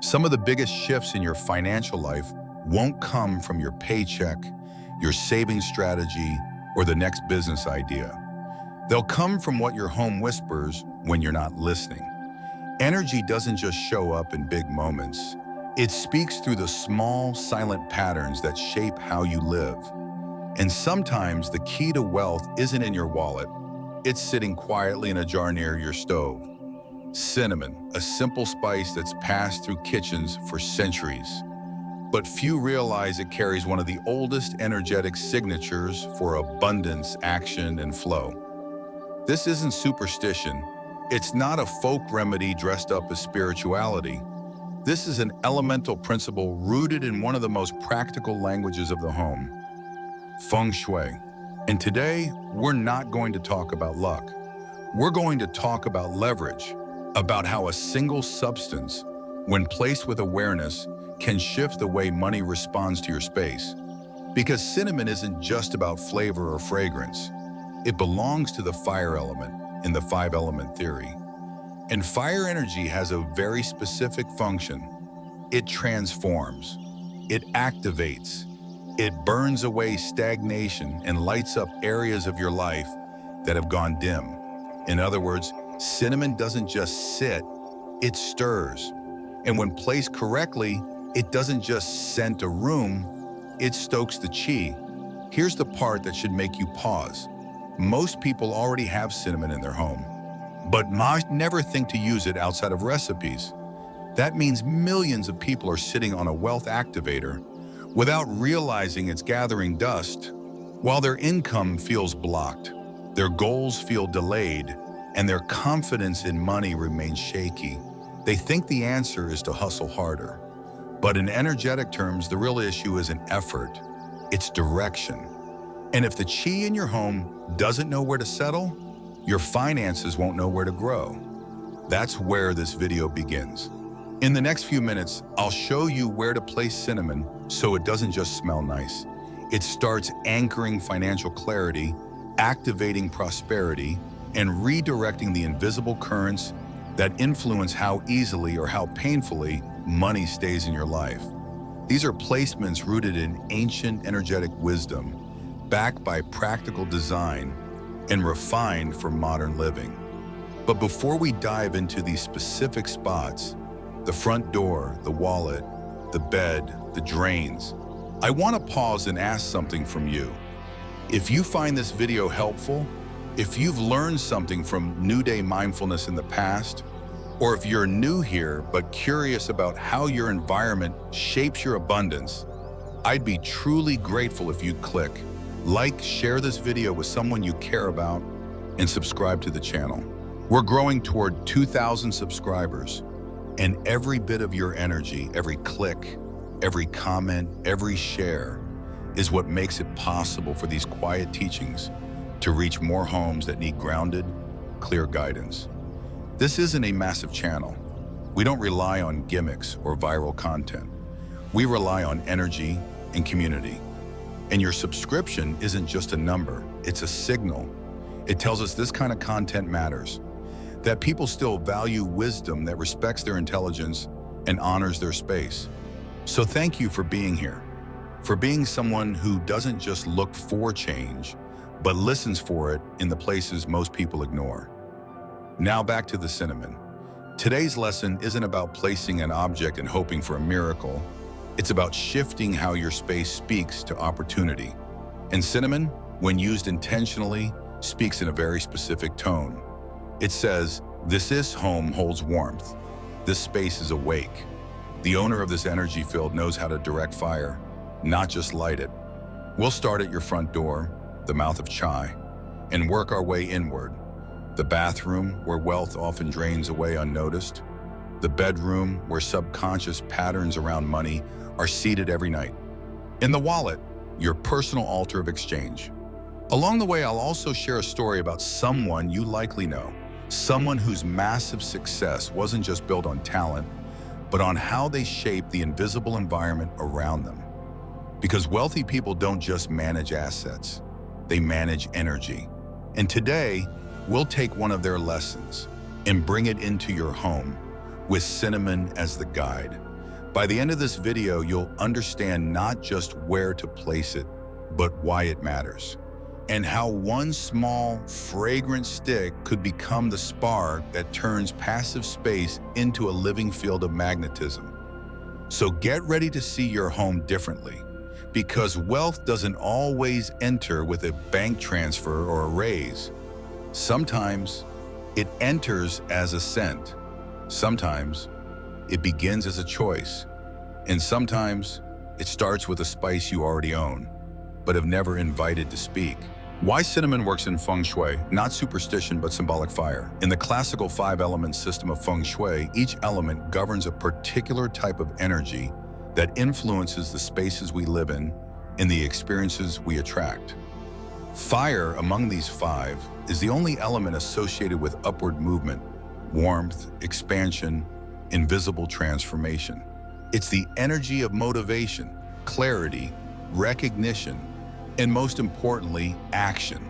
Some of the biggest shifts in your financial life won't come from your paycheck, your saving strategy, or the next business idea. They'll come from what your home whispers when you're not listening. Energy doesn't just show up in big moments. It speaks through the small, silent patterns that shape how you live. And sometimes the key to wealth isn't in your wallet. It's sitting quietly in a jar near your stove. Cinnamon, a simple spice that's passed through kitchens for centuries. But few realize it carries one of the oldest energetic signatures for abundance, action, and flow. This isn't superstition. It's not a folk remedy dressed up as spirituality. This is an elemental principle rooted in one of the most practical languages of the home, feng shui. And today, we're not going to talk about luck. We're going to talk about leverage, about how a single substance, when placed with awareness, can shift the way money responds to your space. Because cinnamon isn't just about flavor or fragrance. It belongs to the fire element in the five-element theory. And fire energy has a very specific function. It transforms, it activates, it burns away stagnation and lights up areas of your life that have gone dim. In other words, cinnamon doesn't just sit, it stirs. And when placed correctly, it doesn't just scent a room, it stokes the chi. Here's the part that should make you pause. Most people already have cinnamon in their home, but might never think to use it outside of recipes. That means millions of people are sitting on a wealth activator without realizing it's gathering dust, while their income feels blocked, their goals feel delayed, and their confidence in money remains shaky. They think the answer is to hustle harder. But in energetic terms, the real issue isn't effort, it's direction. And if the chi in your home doesn't know where to settle, your finances won't know where to grow. That's where this video begins. In the next few minutes, I'll show you where to place cinnamon so it doesn't just smell nice. It starts anchoring financial clarity, activating prosperity, and redirecting the invisible currents that influence how easily or how painfully money stays in your life. These are placements rooted in ancient energetic wisdom, backed by practical design, and refined for modern living. But before we dive into these specific spots, the front door, the wallet, the bed, the drains, I want to pause and ask something from you. If you find this video helpful, if you've learned something from New Day Mindfulness in the past, or if you're new here but curious about how your environment shapes your abundance, I'd be truly grateful if you'd click like, share this video with someone you care about, and subscribe to the channel. We're growing toward 2,000 subscribers, and every bit of your energy, every click, every comment, every share is what makes it possible for these quiet teachings to reach more homes that need grounded, clear guidance. This isn't a massive channel. We don't rely on gimmicks or viral content. We rely on energy and community. And your subscription isn't just a number, it's a signal. It tells us this kind of content matters, that people still value wisdom that respects their intelligence and honors their space. So thank you for being here, for being someone who doesn't just look for change, but listens for it in the places most people ignore. Now back to the cinnamon. Today's lesson isn't about placing an object and hoping for a miracle. It's about shifting how your space speaks to opportunity. And cinnamon, when used intentionally, speaks in a very specific tone. It says, this home holds warmth. This space is awake. The owner of this energy field knows how to direct fire, not just light it. We'll start at your front door, the mouth of chai, and work our way inward. The bathroom, where wealth often drains away unnoticed. The bedroom, where subconscious patterns around money are seeded every night. In the wallet, your personal altar of exchange. Along the way, I'll also share a story about someone you likely know, someone whose massive success wasn't just built on talent, but on how they shaped the invisible environment around them. Because wealthy people don't just manage assets, they manage energy. And today, we'll take one of their lessons and bring it into your home with cinnamon as the guide. By the end of this video, you'll understand not just where to place it, but why it matters, and how one small, fragrant stick could become the spark that turns passive space into a living field of magnetism. So get ready to see your home differently, because wealth doesn't always enter with a bank transfer or a raise. Sometimes it enters as a scent. Sometimes it begins as a choice. And sometimes it starts with a spice you already own, but have never invited to speak. Why cinnamon works in feng shui, not superstition, but symbolic fire. In the classical 5-element system of feng shui, each element governs a particular type of energy that influences the spaces we live in and the experiences we attract. Fire, among these 5, is the only element associated with upward movement, warmth, expansion, invisible transformation. It's the energy of motivation, clarity, recognition, and most importantly, action.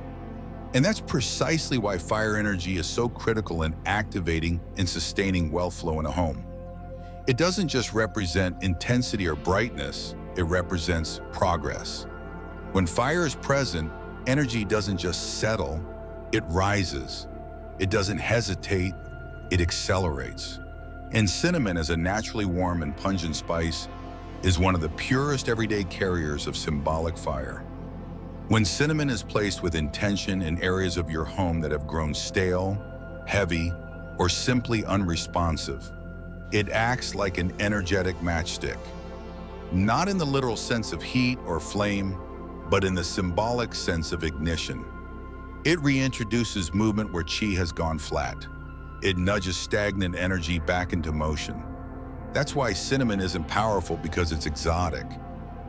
And that's precisely why fire energy is so critical in activating and sustaining wealth flow in a home. It doesn't just represent intensity or brightness, it represents progress. When fire is present, energy doesn't just settle, it rises. It doesn't hesitate, it accelerates. And cinnamon, as a naturally warm and pungent spice, is one of the purest everyday carriers of symbolic fire. When cinnamon is placed with intention in areas of your home that have grown stale, heavy, or simply unresponsive, it acts like an energetic matchstick. Not in the literal sense of heat or flame, but in the symbolic sense of ignition. It reintroduces movement where chi has gone flat. It nudges stagnant energy back into motion. That's why cinnamon isn't powerful because it's exotic.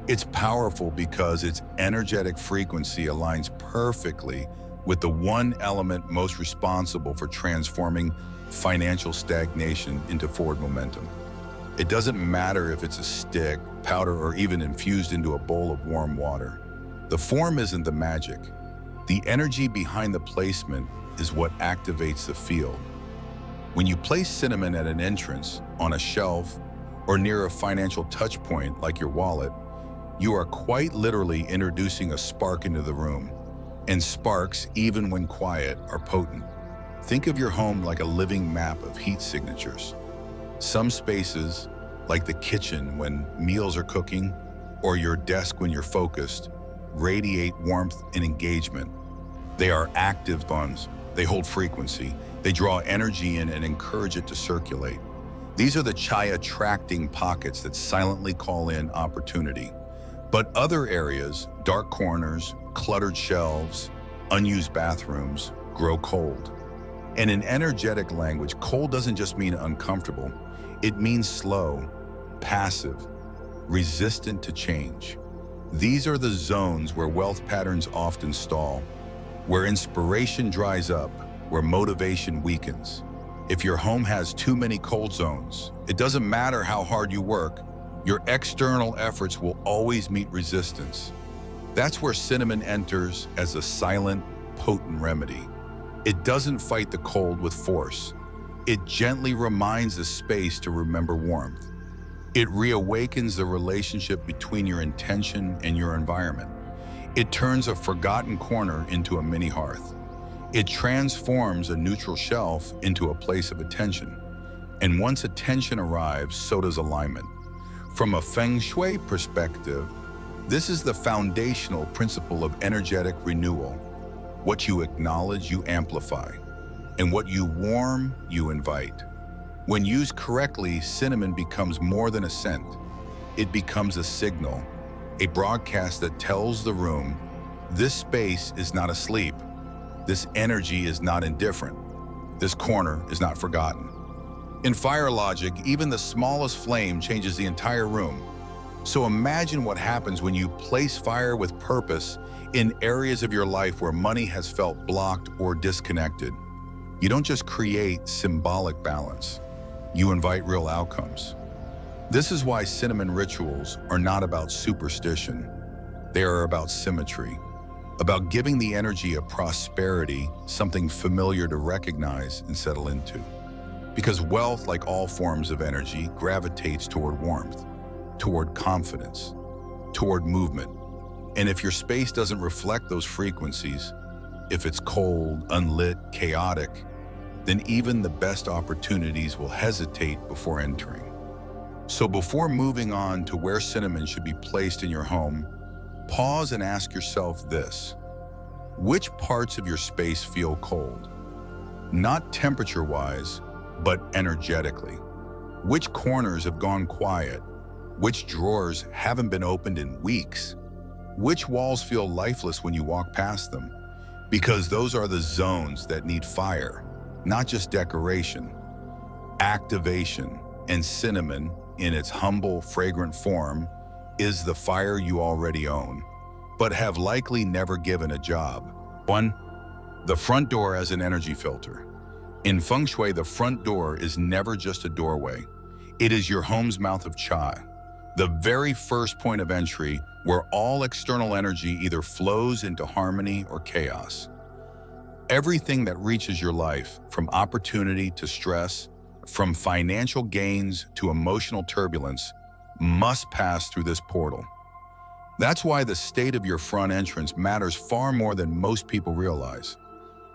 It's powerful because its energetic frequency aligns perfectly with the one element most responsible for transforming financial stagnation into forward momentum. It doesn't matter if it's a stick, powder, or even infused into a bowl of warm water. The form isn't the magic. The energy behind the placement is what activates the field. When you place cinnamon at an entrance, on a shelf, or near a financial touch point like your wallet, you are quite literally introducing a spark into the room. And sparks, even when quiet, are potent. Think of your home like a living map of heat signatures. Some spaces, like the kitchen when meals are cooking, or your desk when you're focused, radiate warmth and engagement. They are active bonds. They hold frequency. They draw energy in and encourage it to circulate. These are the chai-attracting pockets that silently call in opportunity. But other areas, dark corners, cluttered shelves, unused bathrooms, grow cold. And in energetic language, cold doesn't just mean uncomfortable. It means slow, passive, resistant to change. These are the zones where wealth patterns often stall, where inspiration dries up, where motivation weakens. If your home has too many cold zones, it doesn't matter how hard you work, your external efforts will always meet resistance. That's where cinnamon enters as a silent, potent remedy. It doesn't fight the cold with force. It gently reminds the space to remember warmth. It reawakens the relationship between your intention and your environment. It turns a forgotten corner into a mini hearth. It transforms a neutral shelf into a place of attention. And once attention arrives, so does alignment. From a feng shui perspective, this is the foundational principle of energetic renewal. What you acknowledge, you amplify. And what you warm, you invite. When used correctly, cinnamon becomes more than a scent. It becomes a signal, a broadcast that tells the room, this space is not asleep. This energy is not indifferent. This corner is not forgotten. In fire logic, even the smallest flame changes the entire room. So imagine what happens when you place fire with purpose in areas of your life where money has felt blocked or disconnected. You don't just create symbolic balance, you invite real outcomes. This is why cinnamon rituals are not about superstition. They are about symmetry, about giving the energy of prosperity something familiar to recognize and settle into. Because wealth, like all forms of energy, gravitates toward warmth, toward confidence, toward movement. And if your space doesn't reflect those frequencies, if it's cold, unlit, chaotic, then even the best opportunities will hesitate before entering. So before moving on to where cinnamon should be placed in your home, pause and ask yourself this: which parts of your space feel cold? Not temperature-wise, but energetically. Which corners have gone quiet? Which drawers haven't been opened in weeks? Which walls feel lifeless when you walk past them? Because those are the zones that need fire, not just decoration, activation. And cinnamon, in its humble, fragrant form, is the fire you already own, but have likely never given a job. 1. The front door as an energy filter. In Feng Shui, the front door is never just a doorway. It is your home's mouth of chai, the very first point of entry where all external energy either flows into harmony or chaos. Everything that reaches your life, from opportunity to stress, from financial gains to emotional turbulence, must pass through this portal. That's why the state of your front entrance matters far more than most people realize.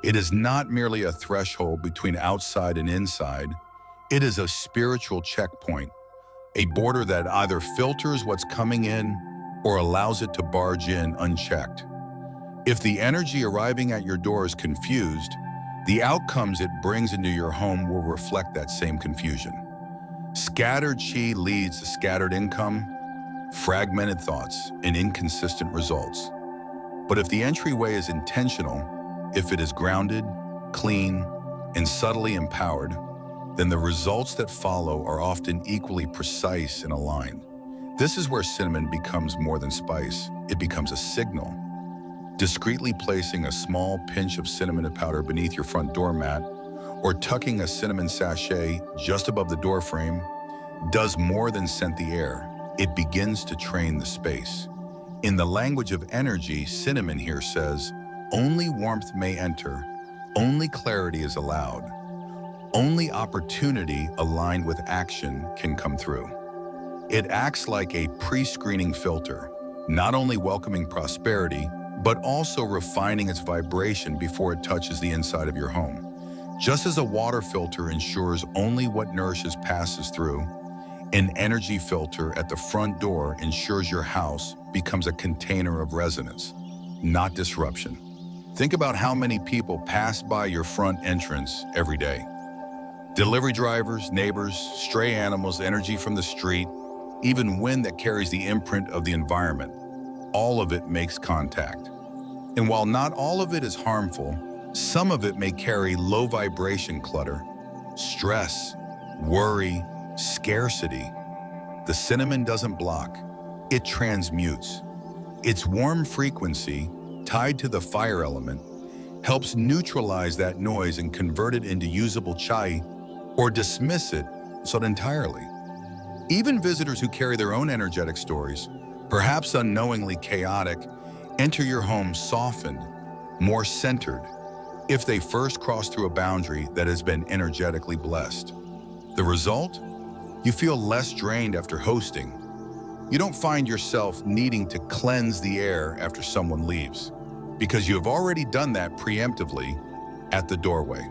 It is not merely a threshold between outside and inside. It is a spiritual checkpoint, a border that either filters what's coming in or allows it to barge in unchecked. If the energy arriving at your door is confused, the outcomes it brings into your home will reflect that same confusion. Scattered chi leads to scattered income, fragmented thoughts, and inconsistent results. But if the entryway is intentional, if it is grounded, clean, and subtly empowered, then the results that follow are often equally precise and aligned. This is where cinnamon becomes more than spice. It becomes a signal. Discreetly placing a small pinch of cinnamon powder beneath your front doormat or tucking a cinnamon sachet just above the doorframe does more than scent the air. It begins to train the space. In the language of energy, cinnamon here says, only warmth may enter, only clarity is allowed, only opportunity aligned with action can come through. It acts like a pre-screening filter, not only welcoming prosperity, but also refining its vibration before it touches the inside of your home. Just as a water filter ensures only what nourishes passes through, an energy filter at the front door ensures your house becomes a container of resonance, not disruption. Think about how many people pass by your front entrance every day. Delivery drivers, neighbors, stray animals, energy from the street, even wind that carries the imprint of the environment. All of it makes contact. And while not all of it is harmful, some of it may carry low vibration clutter, stress, worry, scarcity. The cinnamon doesn't block, it transmutes. Its warm frequency, tied to the fire element, helps neutralize that noise and convert it into usable chai or dismiss it entirely. Even visitors who carry their own energetic stories, perhaps unknowingly chaotic, enter your home softened, more centered, if they first cross through a boundary that has been energetically blessed. The result? You feel less drained after hosting. You don't find yourself needing to cleanse the air after someone leaves, because you have already done that preemptively at the doorway.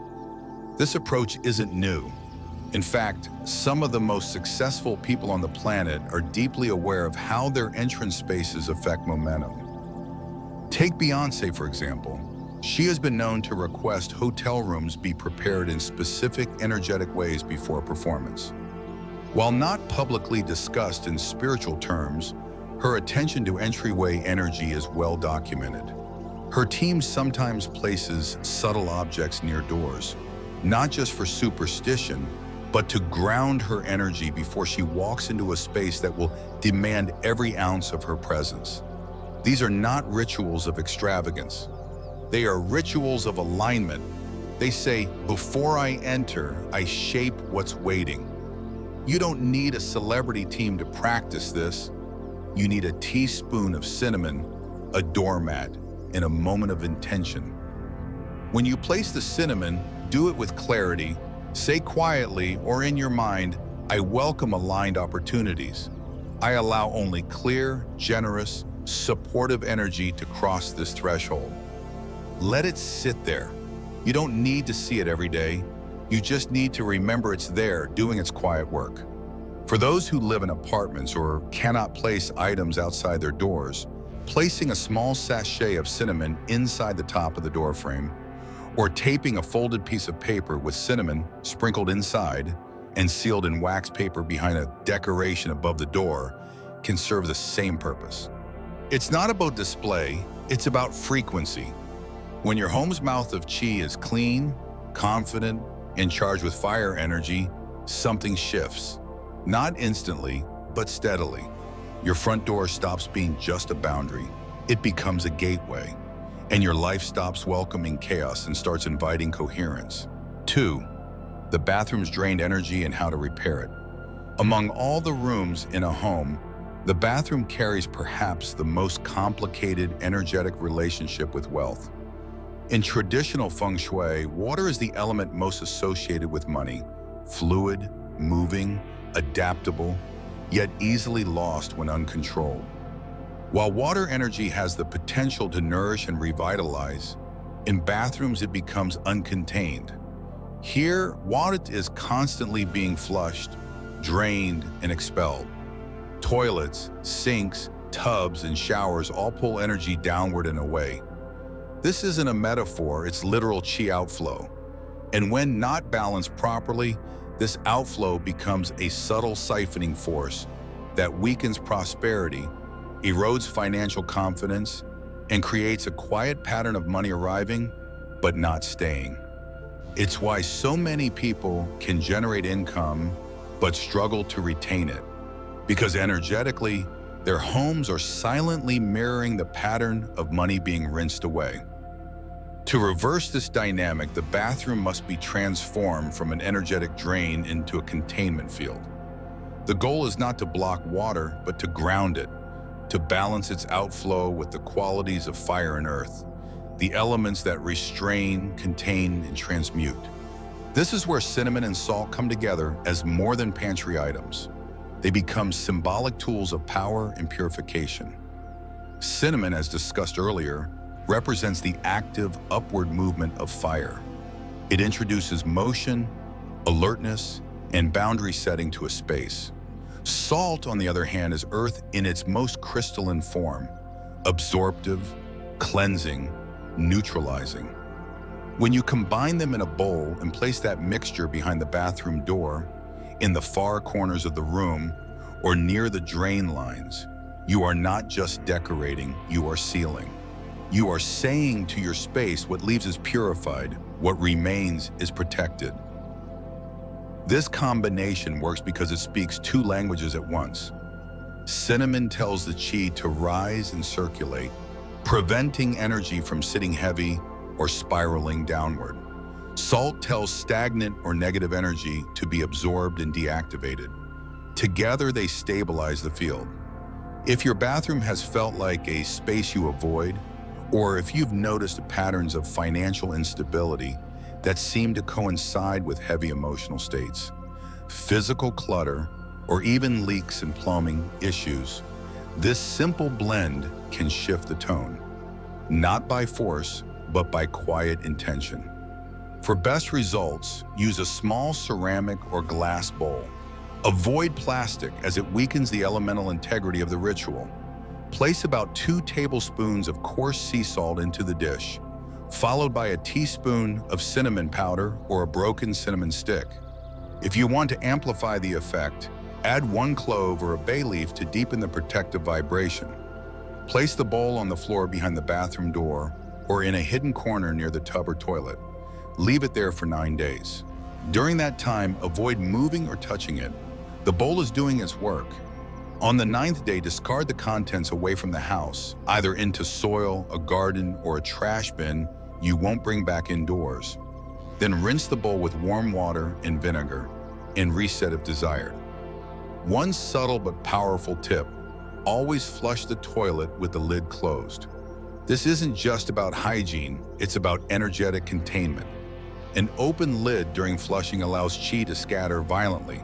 This approach isn't new. In fact, some of the most successful people on the planet are deeply aware of how their entrance spaces affect momentum. Take Beyoncé, for example. She has been known to request hotel rooms be prepared in specific energetic ways before a performance. While not publicly discussed in spiritual terms, her attention to entryway energy is well documented. Her team sometimes places subtle objects near doors, not just for superstition, but to ground her energy before she walks into a space that will demand every ounce of her presence. These are not rituals of extravagance. They are rituals of alignment. They say, before I enter, I shape what's waiting. You don't need a celebrity team to practice this. You need a teaspoon of cinnamon, a doormat, and a moment of intention. When you place the cinnamon, do it with clarity, Say quietly or in your mind, I welcome aligned opportunities. I allow only clear, generous, supportive energy to cross this threshold. Let it sit there. You don't need to see it every day. You just need to remember it's there, doing its quiet work. For those who live in apartments or cannot place items outside their doors, placing a small sachet of cinnamon inside the top of the door frame, or taping a folded piece of paper with cinnamon sprinkled inside and sealed in wax paper behind a decoration above the door can serve the same purpose. It's not about display, it's about frequency. When your home's mouth of qi is clean, confident, and charged with fire energy, something shifts. Not instantly, but steadily. Your front door stops being just a boundary. It becomes a gateway, and your life stops welcoming chaos and starts inviting coherence. 2. The bathroom's drained energy and how to repair it. Among all the rooms in a home, the bathroom carries perhaps the most complicated energetic relationship with wealth. In traditional feng shui, water is the element most associated with money, fluid, moving, adaptable, yet easily lost when uncontrolled. While water energy has the potential to nourish and revitalize, in bathrooms it becomes uncontained. Here, water is constantly being flushed, drained, and expelled. Toilets, sinks, tubs, and showers all pull energy downward and away. This isn't a metaphor, it's literal qi outflow. And when not balanced properly, this outflow becomes a subtle siphoning force that weakens prosperity, erodes financial confidence, and creates a quiet pattern of money arriving, but not staying. It's why so many people can generate income, but struggle to retain it. Because energetically, their homes are silently mirroring the pattern of money being rinsed away. To reverse this dynamic, the bathroom must be transformed from an energetic drain into a containment field. The goal is not to block water, but to ground it, to balance its outflow with the qualities of fire and earth, the elements that restrain, contain, and transmute. This is where cinnamon and salt come together as more than pantry items. They become symbolic tools of power and purification. Cinnamon, as discussed earlier, represents the active upward movement of fire. It introduces motion, alertness, and boundary setting to a space. Salt, on the other hand, is earth in its most crystalline form, absorptive, cleansing, neutralizing. When you combine them in a bowl and place that mixture behind the bathroom door, in the far corners of the room, or near the drain lines, you are not just decorating, you are sealing. You are saying to your space what leaves is purified, what remains is protected. This combination works because it speaks two languages at once. Cinnamon tells the qi to rise and circulate, preventing energy from sitting heavy or spiraling downward. Salt tells stagnant or negative energy to be absorbed and deactivated. Together, they stabilize the field. If your bathroom has felt like a space you avoid, or if you've noticed patterns of financial instability that seem to coincide with heavy emotional states, physical clutter, or even leaks and plumbing issues, this simple blend can shift the tone, not by force, but by quiet intention. For best results, use a small ceramic or glass bowl. Avoid plastic as it weakens the elemental integrity of the ritual. Place about 2 tablespoons of coarse sea salt into the dish, followed by a teaspoon of cinnamon powder or a broken cinnamon stick. If you want to amplify the effect, add 1 clove or a bay leaf to deepen the protective vibration. Place the bowl on the floor behind the bathroom door or in a hidden corner near the tub or toilet. Leave it there for 9 days. During that time, avoid moving or touching it. The bowl is doing its work. On the 9th day, discard the contents away from the house, either into soil, a garden, or a trash bin you won't bring back indoors. Then rinse the bowl with warm water and vinegar and reset if desired. One subtle but powerful tip: always flush the toilet with the lid closed. This isn't just about hygiene, it's about energetic containment. An open lid during flushing allows chi to scatter violently,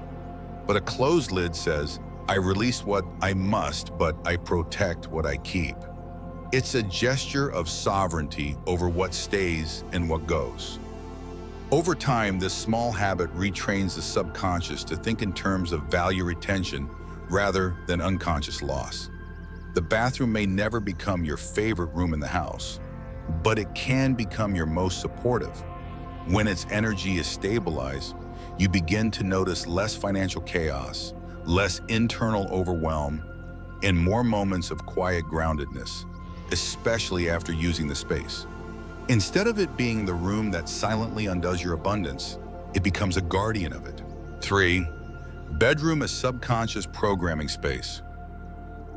but a closed lid says, I release what I must, but I protect what I keep. It's a gesture of sovereignty over what stays and what goes. Over time, this small habit retrains the subconscious to think in terms of value retention rather than unconscious loss. The bathroom may never become your favorite room in the house, but it can become your most supportive. When its energy is stabilized, you begin to notice less financial chaos, less internal overwhelm, and more moments of quiet groundedness, especially after using the space. Instead of it being the room that silently undoes your abundance, it becomes a guardian of it. 3. Bedroom as subconscious programming space.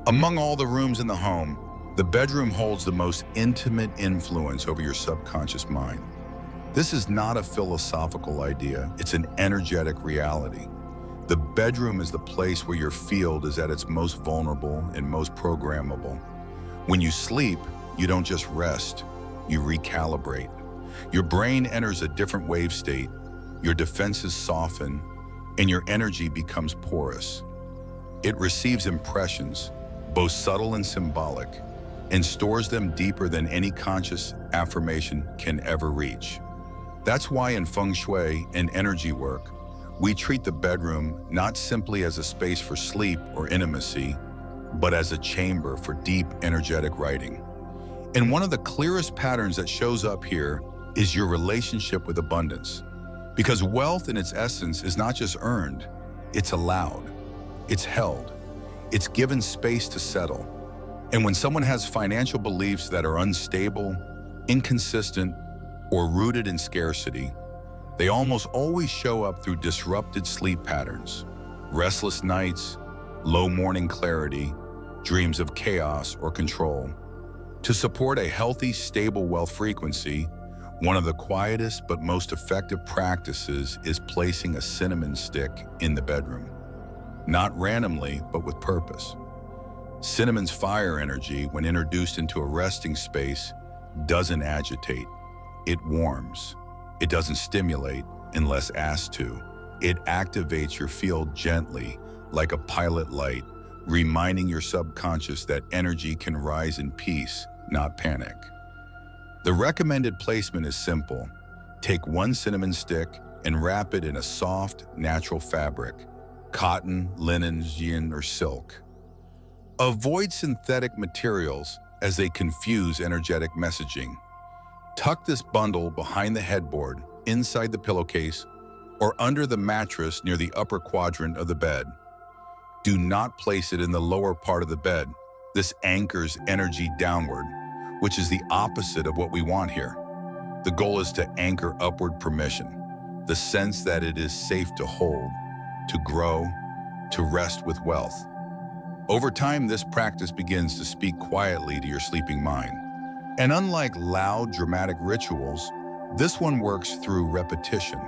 Among all the rooms in the home, the bedroom holds the most intimate influence over your subconscious mind. This is not a philosophical idea, it's an energetic reality. The bedroom is the place where your field is at its most vulnerable and most programmable. When you sleep, you don't just rest, you recalibrate. Your brain enters a different wave state, your defenses soften, and your energy becomes porous. It receives impressions, both subtle and symbolic, and stores them deeper than any conscious affirmation can ever reach. That's why in feng shui and energy work, we treat the bedroom not simply as a space for sleep or intimacy, but as a chamber for deep energetic writing. And one of the clearest patterns that shows up here is your relationship with abundance. Because wealth in its essence is not just earned, it's allowed, it's held, it's given space to settle. And when someone has financial beliefs that are unstable, inconsistent, or rooted in scarcity, they almost always show up through disrupted sleep patterns, restless nights, low morning clarity, dreams of chaos or control. To support a healthy, stable wealth frequency, one of the quietest but most effective practices is placing a cinnamon stick in the bedroom. Not randomly, but with purpose. Cinnamon's fire energy, when introduced into a resting space, doesn't agitate. It warms. It doesn't stimulate unless asked to. It activates your field gently, like a pilot light, reminding your subconscious that energy can rise in peace, not panic. The recommended placement is simple. Take one cinnamon stick and wrap it in a soft, natural fabric, cotton, linen, yin, or silk. Avoid synthetic materials as they confuse energetic messaging. Tuck this bundle behind the headboard, inside the pillowcase, or under the mattress near the upper quadrant of the bed. Do not place it in the lower part of the bed. This anchors energy downward, which is the opposite of what we want here. The goal is to anchor upward permission, the sense that it is safe to hold, to grow, to rest with wealth. Over time, this practice begins to speak quietly to your sleeping mind. And unlike loud, dramatic rituals, this one works through repetition,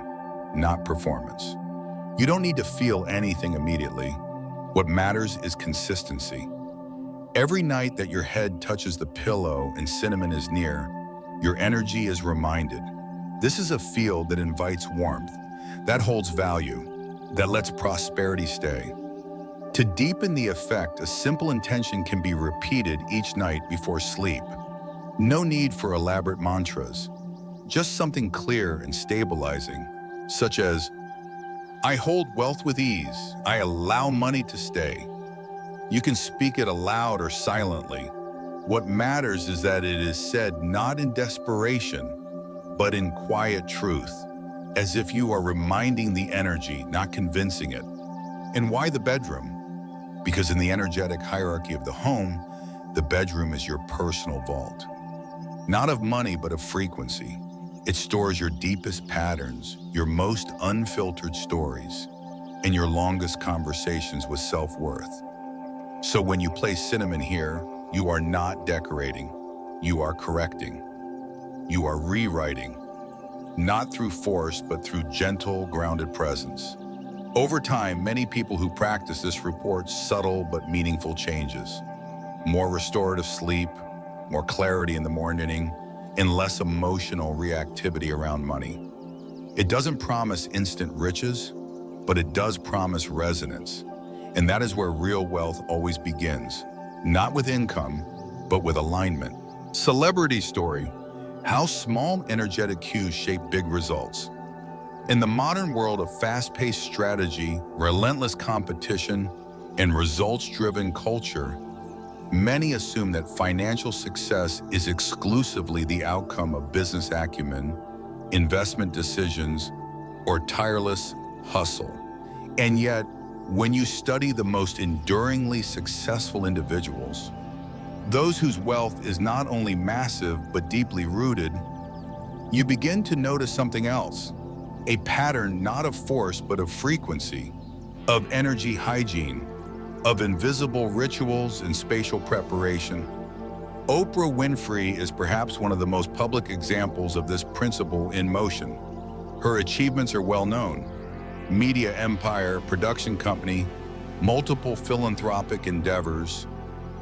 not performance. You don't need to feel anything immediately. What matters is consistency. Every night that your head touches the pillow and cinnamon is near, your energy is reminded. This is a field that invites warmth, that holds value, that lets prosperity stay. To deepen the effect, a simple intention can be repeated each night before sleep. No need for elaborate mantras, just something clear and stabilizing, such as, I hold wealth with ease, I allow money to stay. You can speak it aloud or silently. What matters is that it is said not in desperation, but in quiet truth, as if you are reminding the energy, not convincing it. And why the bedroom? Because in the energetic hierarchy of the home, the bedroom is your personal vault. Not of money, but of frequency. It stores your deepest patterns, your most unfiltered stories, and your longest conversations with self-worth. So when you place cinnamon here, you are not decorating, you are correcting. You are rewriting, not through force, but through gentle, grounded presence. Over time, many people who practice this report subtle but meaningful changes. More restorative sleep, more clarity in the morning, and less emotional reactivity around money. It doesn't promise instant riches, but it does promise resonance. And that is where real wealth always begins, not with income, but with alignment. Celebrity story: how small energetic cues shape big results. In the modern world of fast-paced strategy, relentless competition, and results-driven culture, many assume that financial success is exclusively the outcome of business acumen, investment decisions, or tireless hustle. And yet, when you study the most enduringly successful individuals, those whose wealth is not only massive but deeply rooted, you begin to notice something else. A pattern not of force but of frequency, of energy hygiene, of invisible rituals and spatial preparation. Oprah Winfrey is perhaps one of the most public examples of this principle in motion. Her achievements are well known: media empire, production company, multiple philanthropic endeavors,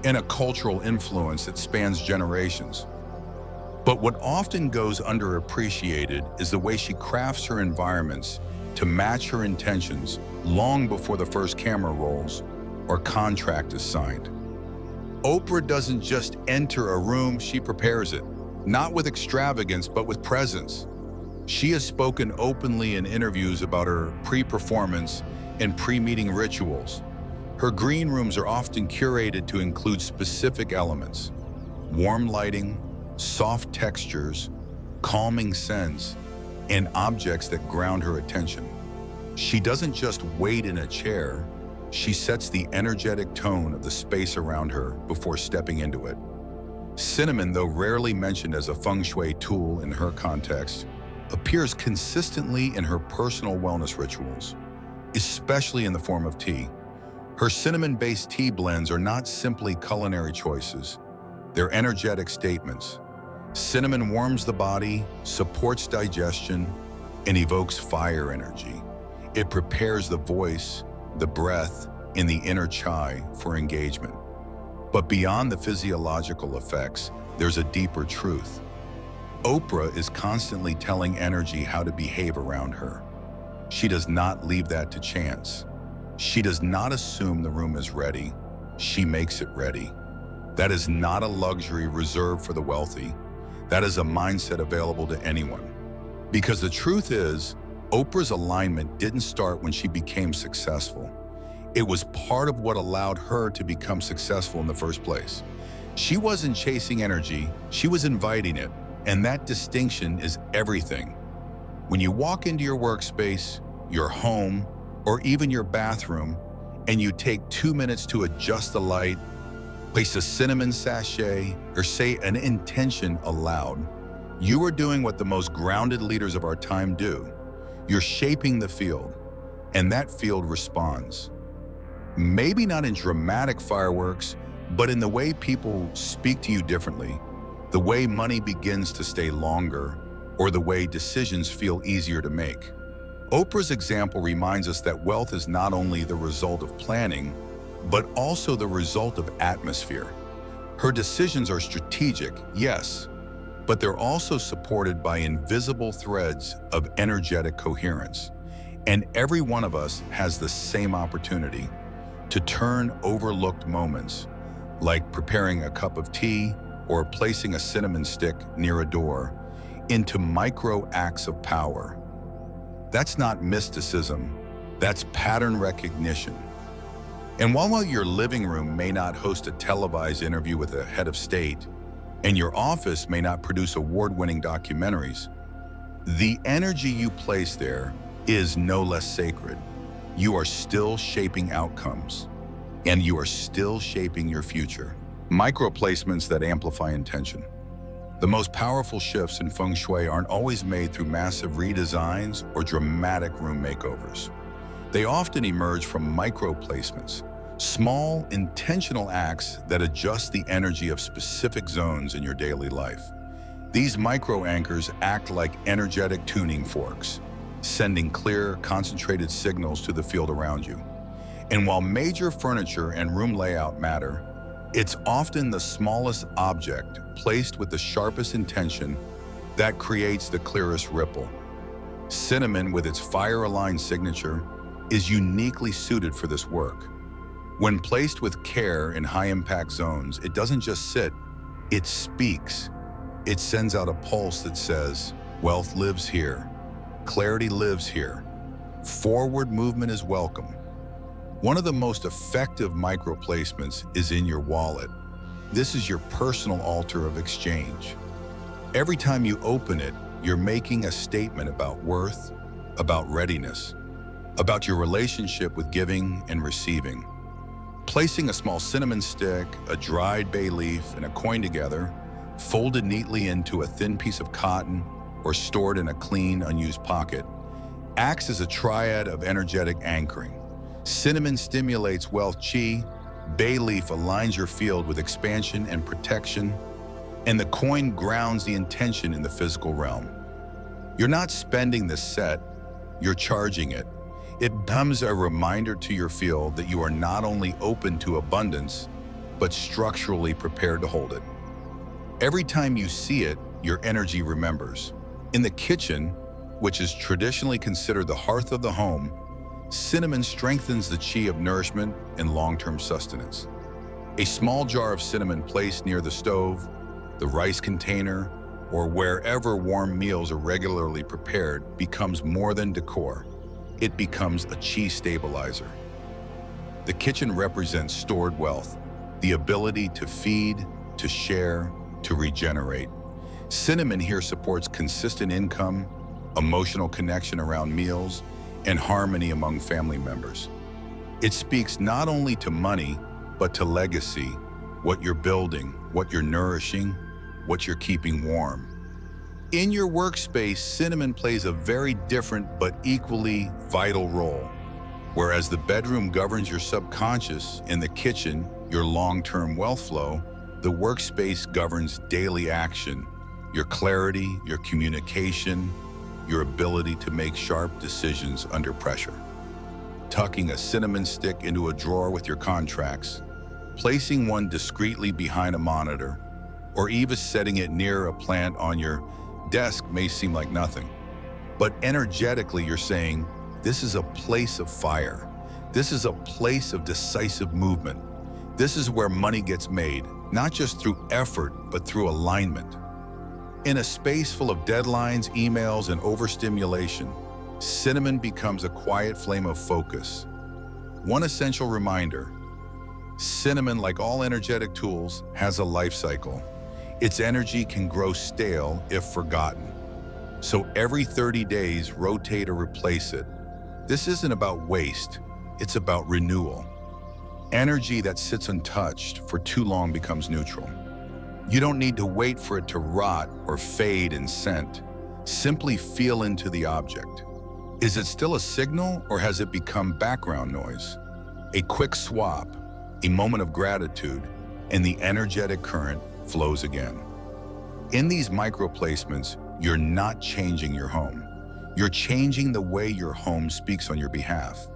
and a cultural influence that spans generations. But what often goes underappreciated is the way she crafts her environments to match her intentions long before the first camera rolls or contract is signed. Oprah doesn't just enter a room, she prepares it, not with extravagance, but with presence. She has spoken openly in interviews about her pre-performance and pre-meeting rituals. Her green rooms are often curated to include specific elements: warm lighting, soft textures, calming scents, and objects that ground her attention. She doesn't just wait in a chair, she sets the energetic tone of the space around her before stepping into it. Cinnamon, though rarely mentioned as a feng shui tool in her context, appears consistently in her personal wellness rituals, especially in the form of tea. Her cinnamon-based tea blends are not simply culinary choices, they're energetic statements. Cinnamon warms the body, supports digestion, and evokes fire energy. It prepares the voice, the breath, and the inner chai for engagement. But beyond the physiological effects, there's a deeper truth. Oprah is constantly telling energy how to behave around her. She does not leave that to chance. She does not assume the room is ready. She makes it ready. That is not a luxury reserved for the wealthy. That is a mindset available to anyone. Because the truth is, Oprah's alignment didn't start when she became successful. It was part of what allowed her to become successful in the first place. She wasn't chasing energy, she was inviting it. And that distinction is everything. When you walk into your workspace, your home, or even your bathroom, and you take 2 minutes to adjust the light, place a cinnamon sachet, or say an intention aloud, you are doing what the most grounded leaders of our time do. You're shaping the field, and that field responds. Maybe not in dramatic fireworks, but in the way people speak to you differently, the way money begins to stay longer, or the way decisions feel easier to make. Oprah's example reminds us that wealth is not only the result of planning, but also the result of atmosphere. Her decisions are strategic, yes, but they're also supported by invisible threads of energetic coherence. And every one of us has the same opportunity to turn overlooked moments, like preparing a cup of tea or placing a cinnamon stick near a door, into micro acts of power. That's not mysticism, that's pattern recognition. And while your living room may not host a televised interview with a head of state, and your office may not produce award-winning documentaries, the energy you place there is no less sacred. You are still shaping outcomes, and you are still shaping your future. Micro-placements that amplify intention. The most powerful shifts in feng shui aren't always made through massive redesigns or dramatic room makeovers. They often emerge from micro-placements, small, intentional acts that adjust the energy of specific zones in your daily life. These micro-anchors act like energetic tuning forks, sending clear, concentrated signals to the field around you. And while major furniture and room layout matter, it's often the smallest object placed with the sharpest intention that creates the clearest ripple. Cinnamon, with its fire-aligned signature, is uniquely suited for this work. When placed with care in high-impact zones, it doesn't just sit, it speaks. It sends out a pulse that says, wealth lives here, clarity lives here, forward movement is welcome. One of the most effective microplacements is in your wallet. This is your personal altar of exchange. Every time you open it, you're making a statement about worth, about readiness, about your relationship with giving and receiving. Placing a small cinnamon stick, a dried bay leaf, and a coin together, folded neatly into a thin piece of cotton or stored in a clean, unused pocket, acts as a triad of energetic anchoring. Cinnamon stimulates wealth chi, bay leaf aligns your field with expansion and protection, and the coin grounds the intention in the physical realm. You're not spending the set, you're charging it. It becomes a reminder to your field that you are not only open to abundance, but structurally prepared to hold it. Every time you see it, your energy remembers. In the kitchen, which is traditionally considered the hearth of the home, cinnamon strengthens the chi of nourishment and long-term sustenance. A small jar of cinnamon placed near the stove, the rice container, or wherever warm meals are regularly prepared becomes more than decor. It becomes a chi stabilizer. The kitchen represents stored wealth, the ability to feed, to share, to regenerate. Cinnamon here supports consistent income, emotional connection around meals, and harmony among family members. It speaks not only to money, but to legacy, what you're building, what you're nourishing, what you're keeping warm. In your workspace, cinnamon plays a very different but equally vital role. Whereas the bedroom governs your subconscious, in the kitchen, your long-term wealth flow, the workspace governs daily action, your clarity, your communication, your ability to make sharp decisions under pressure. Tucking a cinnamon stick into a drawer with your contracts, placing one discreetly behind a monitor, or even setting it near a plant on your desk may seem like nothing. But energetically, you're saying, this is a place of fire. This is a place of decisive movement. This is where money gets made, not just through effort, but through alignment. In a space full of deadlines, emails, and overstimulation, cinnamon becomes a quiet flame of focus. One essential reminder: cinnamon, like all energetic tools, has a life cycle. Its energy can grow stale if forgotten. So every 30 days, rotate or replace it. This isn't about waste, it's about renewal. Energy that sits untouched for too long becomes neutral. You don't need to wait for it to rot or fade in scent. Simply feel into the object. Is it still a signal, or has it become background noise? A quick swap, a moment of gratitude, and the energetic current flows again. In these microplacements, you're not changing your home. You're changing the way your home speaks on your behalf.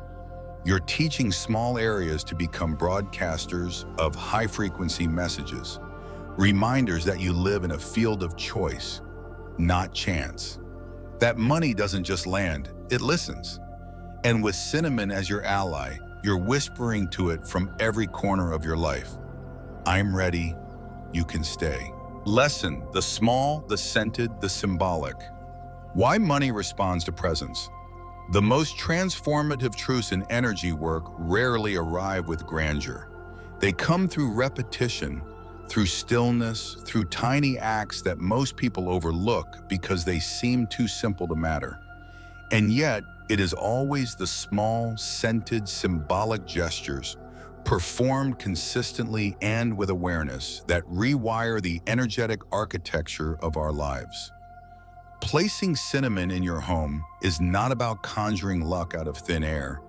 You're teaching small areas to become broadcasters of high-frequency messages, reminders that you live in a field of choice, not chance. That money doesn't just land, it listens. And with cinnamon as your ally, you're whispering to it from every corner of your life. I'm ready, you can stay. Lesson: the small, the scented, the symbolic. Why money responds to presence. The most transformative truths in energy work rarely arrive with grandeur. They come through repetition, through stillness, through tiny acts that most people overlook because they seem too simple to matter. And yet, it is always the small, scented, symbolic gestures, performed consistently and with awareness, that rewire the energetic architecture of our lives. Placing cinnamon in your home is not about conjuring luck out of thin air.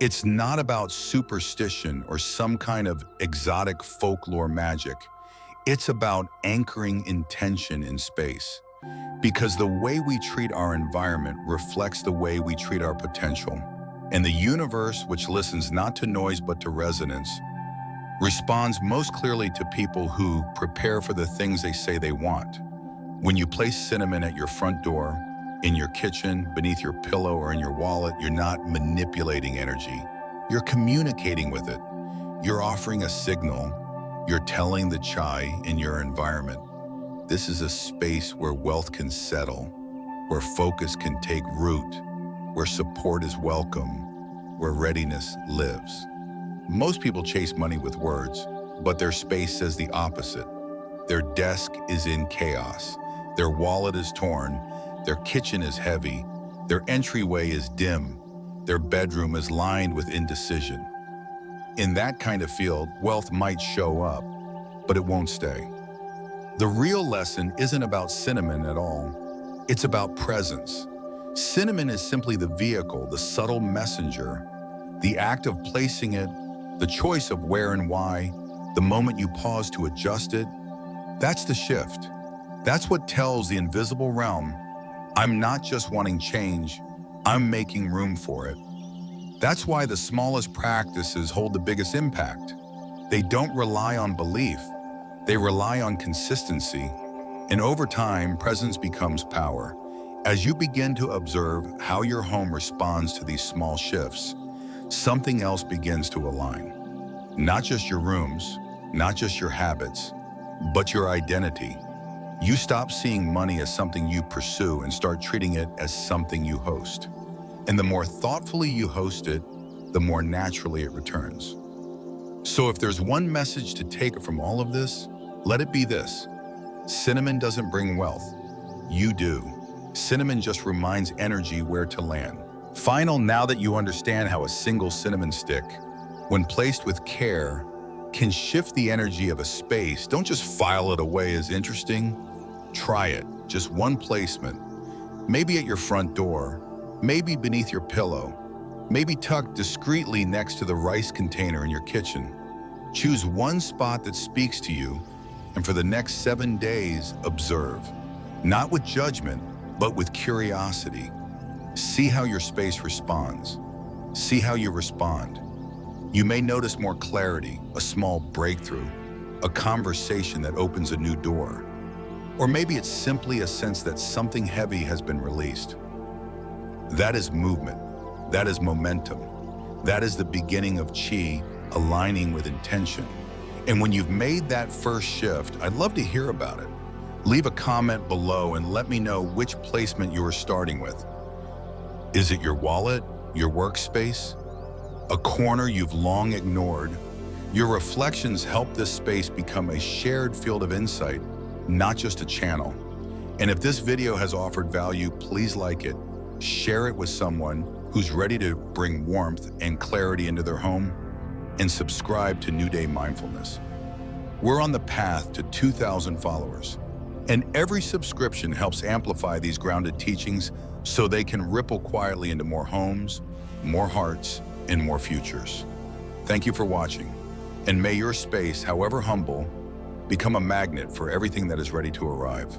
It's not about superstition or some kind of exotic folklore magic. It's about anchoring intention in space. Because the way we treat our environment reflects the way we treat our potential. And the universe, which listens not to noise but to resonance, responds most clearly to people who prepare for the things they say they want. When you place cinnamon at your front door, in your kitchen, beneath your pillow, or in your wallet, you're not manipulating energy. You're communicating with it. You're offering a signal. You're telling the chai in your environment, this is a space where wealth can settle, where focus can take root, where support is welcome, where readiness lives. Most people chase money with words, but their space says the opposite. Their desk is in chaos. Their wallet is torn. Their kitchen is heavy. Their entryway is dim. Their bedroom is lined with indecision. In that kind of field, wealth might show up, but it won't stay. The real lesson isn't about cinnamon at all. It's about presence. Cinnamon is simply the vehicle, the subtle messenger, the act of placing it, the choice of where and why, the moment you pause to adjust it. That's the shift. That's what tells the invisible realm, I'm not just wanting change, I'm making room for it. That's why the smallest practices hold the biggest impact. They don't rely on belief. They rely on consistency, and over time, presence becomes power. As you begin to observe how your home responds to these small shifts, something else begins to align. Not just your rooms, not just your habits, but your identity. You stop seeing money as something you pursue and start treating it as something you host. And the more thoughtfully you host it, the more naturally it returns. So if there's one message to take from all of this, let it be this. Cinnamon doesn't bring wealth. You do. Cinnamon just reminds energy where to land. Now that you understand how a single cinnamon stick, when placed with care, can shift the energy of a space, don't just file it away as interesting. Try it. Just one placement. Maybe at your front door, maybe beneath your pillow, maybe tucked discreetly next to the rice container in your kitchen. Choose one spot that speaks to you, and for the next 7 days, observe. Not with judgment, but with curiosity. See how your space responds. See how you respond. You may notice more clarity, a small breakthrough, a conversation that opens a new door. Or maybe it's simply a sense that something heavy has been released. That is movement. That is momentum. That is the beginning of chi aligning with intention. And when you've made that first shift, I'd love to hear about it. Leave a comment below and let me know which placement you are starting with. Is it your wallet, your workspace, a corner you've long ignored? Your reflections help this space become a shared field of insight, not just a channel. And if this video has offered value, please like it, share it with someone who's ready to bring warmth and clarity into their home, and subscribe to New Day Mindfulness. We're on the path to 2,000 followers, and every subscription helps amplify these grounded teachings so they can ripple quietly into more homes, more hearts, and more futures. Thank you for watching, and may your space, however humble, become a magnet for everything that is ready to arrive.